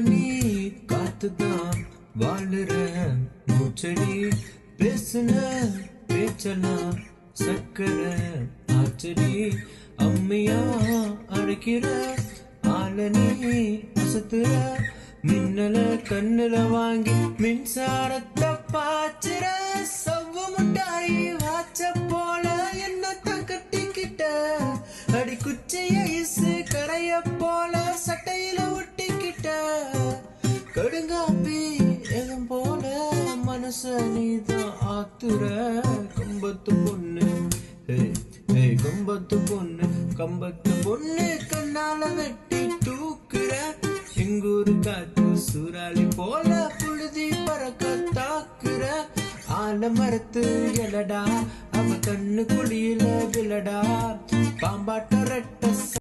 நீ காத்துதான் வாழுற மூச்சடி பேசுன பேச்சலாம் சக்கரை ஆச்சடி அம்மையா அழைக்கிற ஆளனி அசத்துற மின்னல கண்ணுல வாங்கி மின்சாரத்தை பாய்ச்சிற சவ்வு முட்டாயி வாச்ச போல என்னத்தான் கட்டிக்கிட்ட அடி குச்சிய இசு கரைய போல சட்டையில ஒட்டிக்கிட்ட கடுங்காப்பி எதும் போல மனச நீதான் ஆத்துற கம்பத்து பொண்ணு கம்பத்து பொண்ணு கண்ணால வெட்டி தூக்குற எங்கூரு காத்து சூறாளி போல புழுதி பறக்க தாக்குற ஆலமரத்து எலடா அவ கண்ணு குழியில விலடா பாம்பாட்ட ரெட்ட